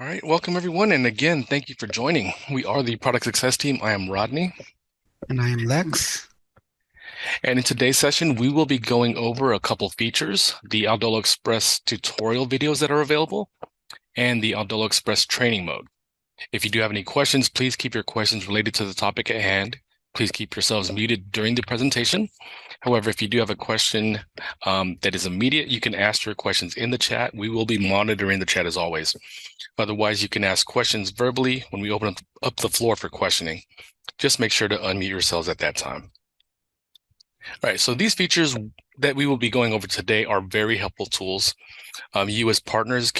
All right, welcome everyone. And again, thank you for joining. We are the product success team. I am Rodney. And I am Lex. And in today's session, we will be going over a couple features, the Aldelo Express tutorial videos that are available and the Aldelo Express training mode. If you do have any questions, please keep your questions related to the topic at hand. Please keep yourselves muted during the presentation. However, if you do have a question that is immediate, you can ask your questions in the chat. We will be monitoring the chat as always. Otherwise, you can ask questions verbally when we open up the floor for questioning. Just make sure to unmute yourselves at that time. All right, so these features that we will be going over today are very helpful tools. You as partners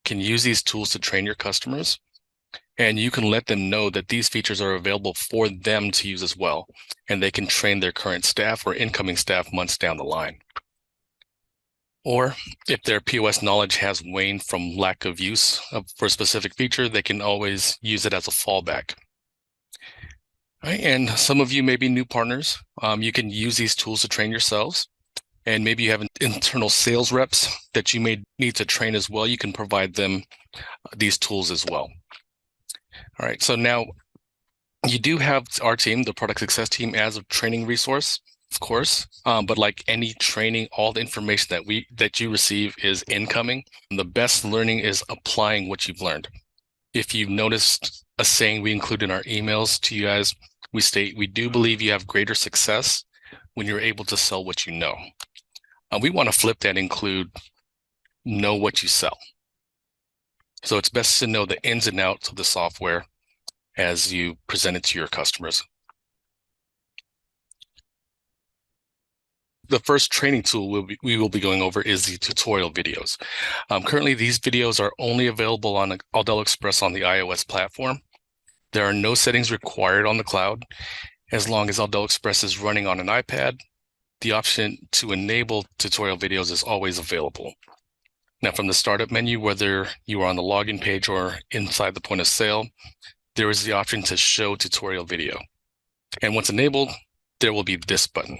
can use these tools to train your customers, and you can let them know that these features are available for them to use as well, and they can train their current staff or incoming staff months down the line. Or if their POS knowledge has waned from lack of use for a specific feature, they can always use it as a fallback. Right? And some of you may be new partners. You can use these tools to train yourselves. And maybe you have internal sales reps that you may need to train as well. You can provide them these tools as well. All right, so now you do have our team, the product success team, as a training resource, of course. But like any training, all the information that you receive is incoming. The best learning is applying what you've learned. If you've noticed a saying we include in our emails to you guys, we state, we do believe you have greater success when you're able to sell what you know. We want to flip that and include know what you sell. So it's best to know the ins and outs of the software as you present it to your customers. The first training tool we will be going over is the tutorial videos. Currently, these videos are only available on Aldelo Express on the iOS platform. There are no settings required on the cloud. As long as Aldelo Express is running on an iPad, the option to enable tutorial videos is always available. Now, from the startup menu, whether you are on the login page or inside the point of sale, there is the option to show tutorial video. And once enabled, there will be this button.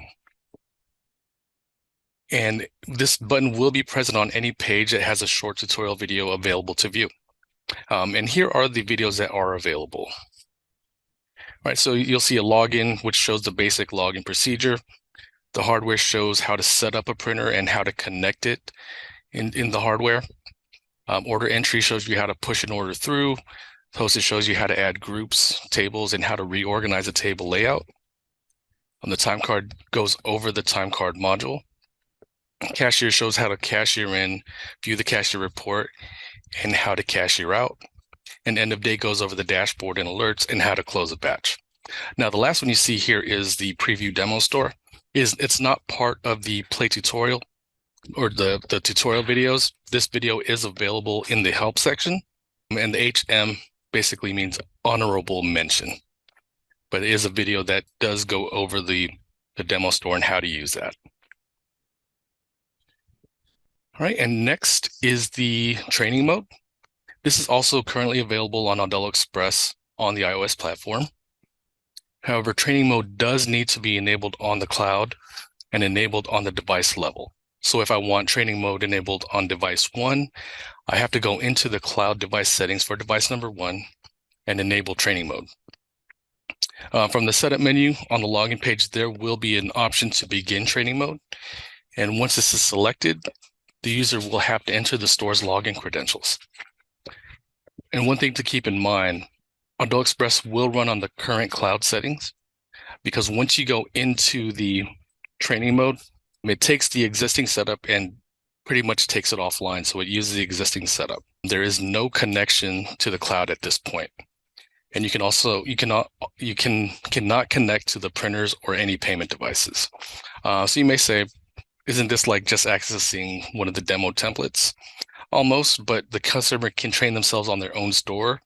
And this button will be present on any page that has a short tutorial video available to view. And here are the videos that are available. All right, so you'll see a login, which shows the basic login procedure. The hardware shows how to set up a printer and how to connect it in the hardware. Order entry shows you how to push an order through. Hostess shows you how to add groups, tables, and how to reorganize a table layout. The time card goes over the time card module. Cashier shows how to cashier in, view the cashier report, and how to cashier out. And end of day goes over the dashboard and alerts and how to close a batch. Now, the last one you see here is the preview demo store. It's not part of the play tutorial or the tutorial videos. This video is available in the help section, and the HM basically means honorable mention. But it is a video that does go over the demo store and how to use that. All right, and next is the training mode. This is also currently available on Aldelo Express on the iOS platform. However, training mode does need to be enabled on the cloud and enabled on the device level. So if I want training mode enabled on device 1, I have to go into the cloud device settings for device number 1 and enable training mode. From the setup menu on the login page, there will be an option to begin training mode. And once this is selected, the user will have to enter the store's login credentials. And one thing to keep in mind, Aldelo Express will run on the current cloud settings, because once you go into the training mode, it takes the existing setup and pretty much takes it offline. So it uses the existing setup. There is no connection to the cloud at this point. And you cannot connect to the printers or any payment devices. So you may say, isn't this like just accessing one of the demo templates? Almost, but the customer can train themselves on their own store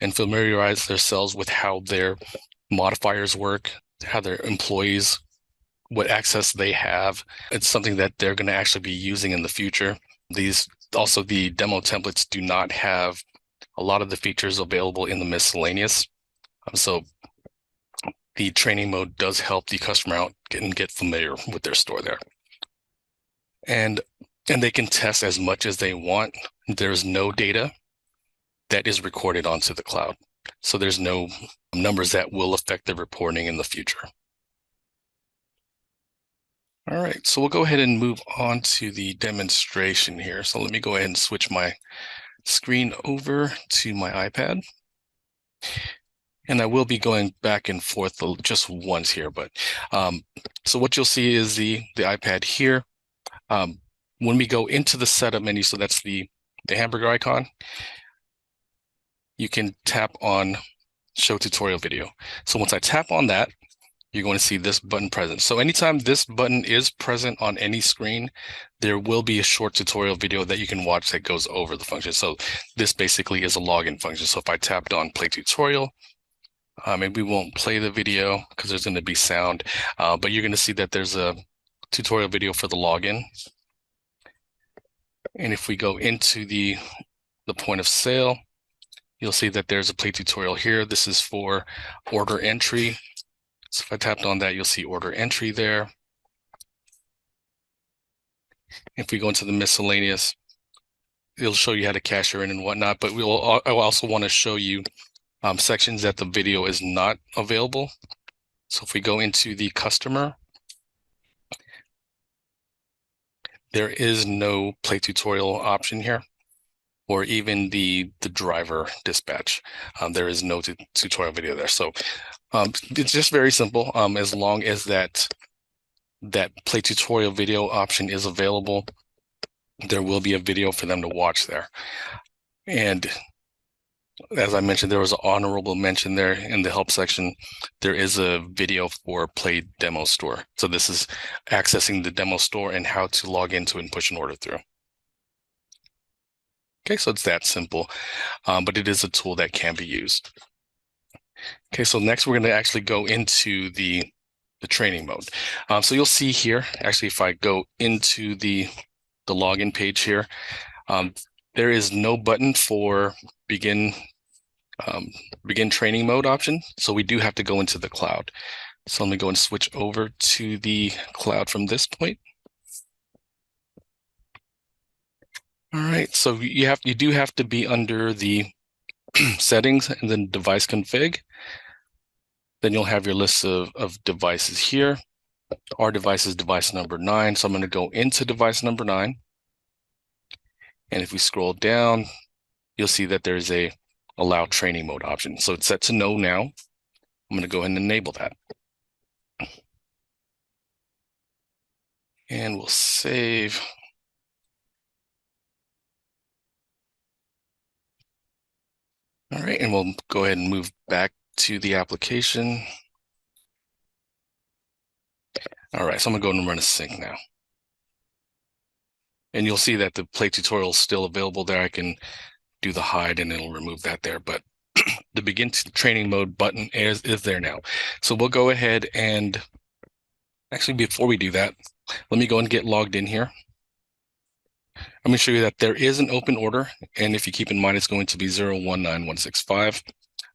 and familiarize themselves with how their modifiers work, how their employees, what access they have. It's something that they're going to actually be using in the future. The demo templates do not have a lot of the features available in the miscellaneous. So the training mode does help the customer out and get familiar with their store there. And they can test as much as they want. There's no data that is recorded onto the cloud. So there's no numbers that will affect the reporting in the future. All right, so we'll go ahead and move on to the demonstration here. So let me go ahead and switch my screen over to my iPad. And I will be going back and forth just once here, but so what you'll see is the iPad here. When we go into the setup menu, so that's the hamburger icon, you can tap on show tutorial video. So once I tap on that, you're going to see this button present. So anytime this button is present on any screen, there will be a short tutorial video that you can watch that goes over the function. So this basically is a login function. So if I tapped on play tutorial, maybe we won't play the video because there's going to be sound, but you're going to see that there's a tutorial video for the login. And if we go into the point of sale, you'll see that there's a play tutorial here. This is for order entry. So if I tapped on that, you'll see order entry there. If we go into the miscellaneous, it'll show you how to cashier in and whatnot, but I also want to show you sections that the video is not available. So if we go into the customer, there is no play tutorial option here, or even the driver dispatch. There is no tutorial video there. So it's just very simple. As long as that play tutorial video option is available, there will be a video for them to watch there. And as I mentioned, there was an honorable mention there in the help section. There is a video for Play Demo Store. So this is accessing the demo store and how to log into and push an order through. Okay, so it's that simple, but it is a tool that can be used. Okay, so next we're going to actually go into the training mode. So you'll see here, actually, if I go into the login page here, there is no button for begin training mode option. So we do have to go into the cloud. So let me go and switch over to the cloud from this point. All right, so you do have to be under the settings and then device config. Then you'll have your list of devices here. Our device is device number 9. So I'm going to go into device number 9. And if we scroll down, you'll see that there's a allow training mode option. So it's set to no now. I'm going to go ahead and enable that. And we'll save. All right, and we'll go ahead and move back to the application. All right, so I'm gonna go ahead and run a sync now. And you'll see that the play tutorial is still available there. I can do the hide and it'll remove that there, but the begin training mode button is there now. So we'll go ahead and actually, before we do that, let me go and get logged in here. I'm going to show you that there is an open order, and if you keep in mind, it's going to be 019165.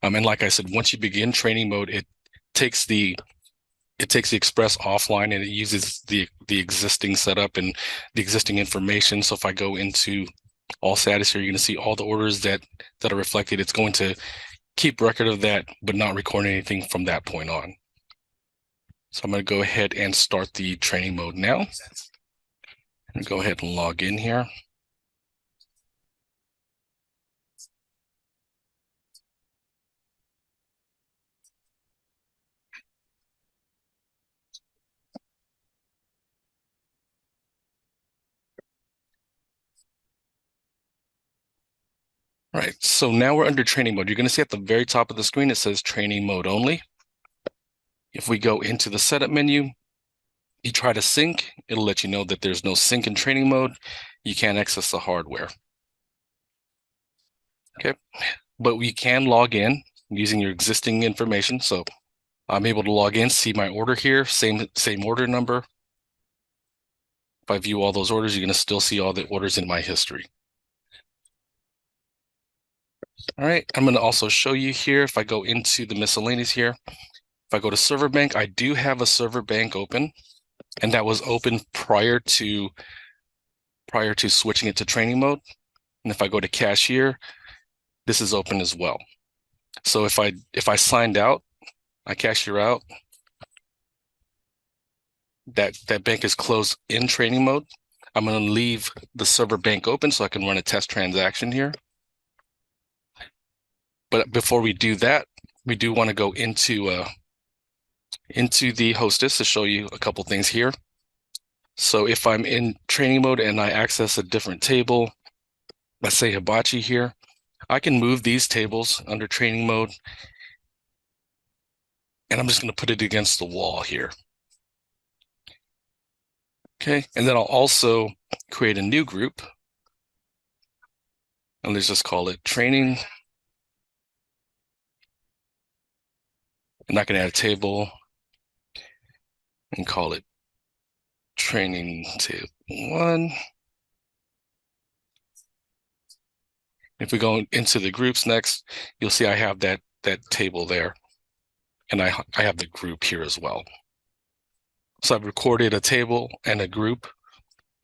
And like I said, once you begin training mode, it takes the Express offline and it uses the existing setup and the existing information. So if I go into all status here, you're going to see all the orders that are reflected. It's going to keep record of that, but not record anything from that point on. So I'm going to go ahead and start the training mode now. And go ahead and log in here. All right, so now we're under training mode. You're going to see at the very top of the screen, it says training mode only. If we go into the setup menu, you try to sync, it'll let you know that there's no sync in training mode. You can't access the hardware. Okay, but we can log in using your existing information. So I'm able to log in, see my order here, same order number. If I view all those orders, you're going to still see all the orders in my history. All right, I'm going to also show you here, if I go into the miscellaneous here, if I go to server bank, I do have a server bank open, and that was open prior to switching it to training mode. And if I go to cashier, this is open as well. So if I signed out, I cashier out, that bank is closed in training mode. I'm going to leave the server bank open so I can run a test transaction here. But before we do that, we do want to go into the hostess to show you a couple things here. So if I'm in training mode and I access a different table, let's say Hibachi here, I can move these tables under training mode, and I'm just going to put it against the wall here. Okay, and then I'll also create a new group, and let's just call it training. I'm not going to add a table and call it training table 1. If we go into the groups next, you'll see I have that table there, and I have the group here as well. So I've recorded a table and a group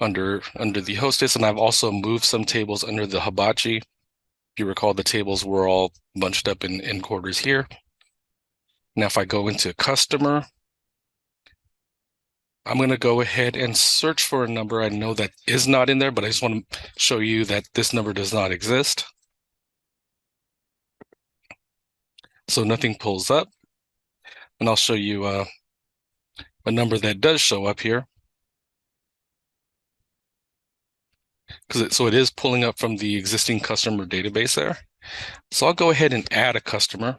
under the hostess, and I've also moved some tables under the Hibachi. If you recall, the tables were all bunched up in quarters here. Now, if I go into customer, I'm going to go ahead and search for a number I know that is not in there, but I just want to show you that this number does not exist. So nothing pulls up. And I'll show you a number that does show up here. So it is pulling up from the existing customer database there. So I'll go ahead and add a customer.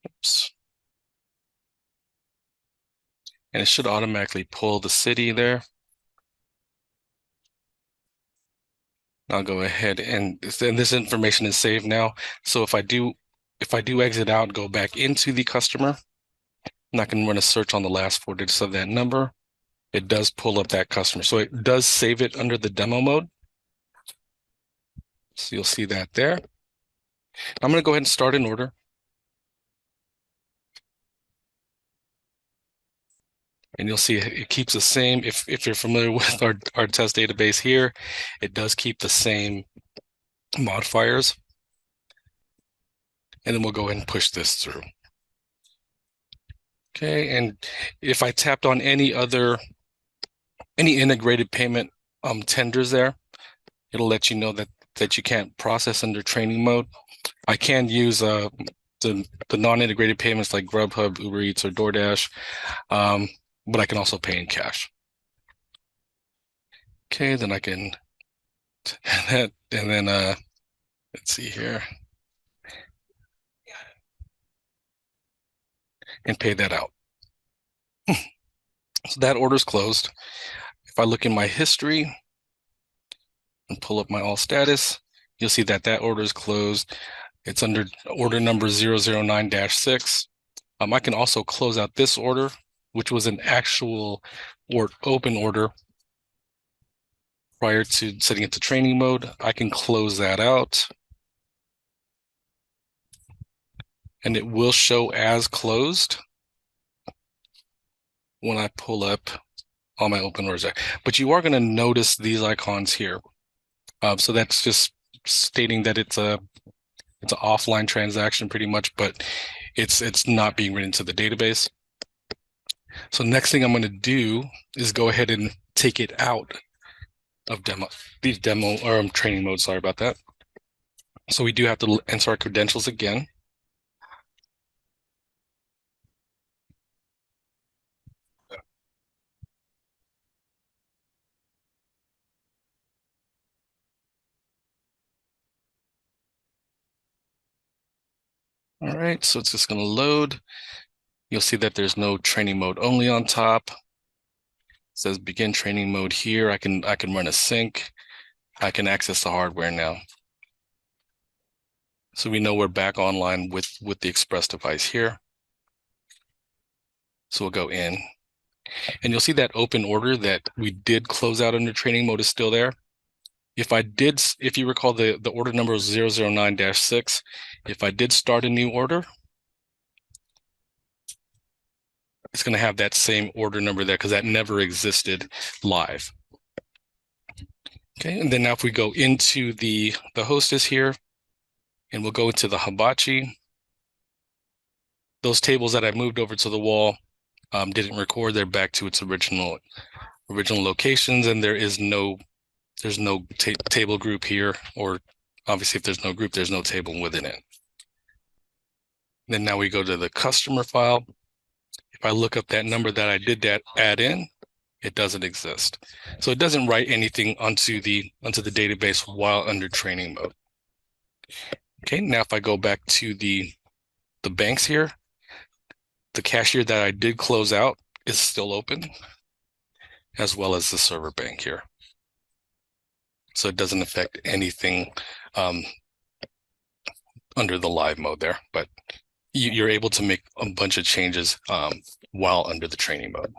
Oops. And it should automatically pull the city there. I'll go ahead and this information is saved now. So if I do exit out, go back into the customer, and I can run a search on the last 4 digits of that number, it does pull up that customer. So it does save it under the demo mode. So you'll see that there. I'm going to go ahead and start an order. And you'll see it keeps the same. If you're familiar with our test database here, it does keep the same modifiers. And then we'll go ahead and push this through. Okay, and if I tapped on any integrated payment tenders there, it'll let you know that you can't process under training mode. I can use the non-integrated payments like Grubhub, Uber Eats, or DoorDash, but I can also pay in cash. Okay, then I can and then let's see here, and pay that out. So that order's closed. If I look in my history and pull up my all status, you'll see that order is closed. It's under order number 009-6. I can also close out this order, which was an actual open order prior to setting it to training mode. I can close that out, and it will show as closed when I pull up all my open orders there. But you are going to notice these icons here. So that's just stating that it's an offline transaction pretty much, but it's not being written to the database. So next thing I'm going to do is go ahead and take it out of training mode. Sorry about that. So we do have to enter our credentials again. All right, so it's just going to load. You'll see that there's no training mode only on top. It says begin training mode here. I can run a sync. I can access the hardware now. So we know we're back online with the Express device here. So we'll go in and you'll see that open order that we did close out under training mode is still there. If you recall, the order number was 009-6. If I did start a new order, it's going to have that same order number there because that never existed live. Okay, and then now if we go into the hostess here, and we'll go into the hibachi, those tables that I moved over to the wall didn't record. They're back to its original locations, and there's no table group here, or obviously if there's no group, there's no table within it. Then now we go to the customer file. If I look up that number that I did add in, it doesn't exist. So it doesn't write anything onto the database while under training mode. Okay, now if I go back to the banks here, the cashier that I did close out is still open, as well as the server bank here. So it doesn't affect anything under the live mode there, but you're able to make a bunch of changes while under the training mode.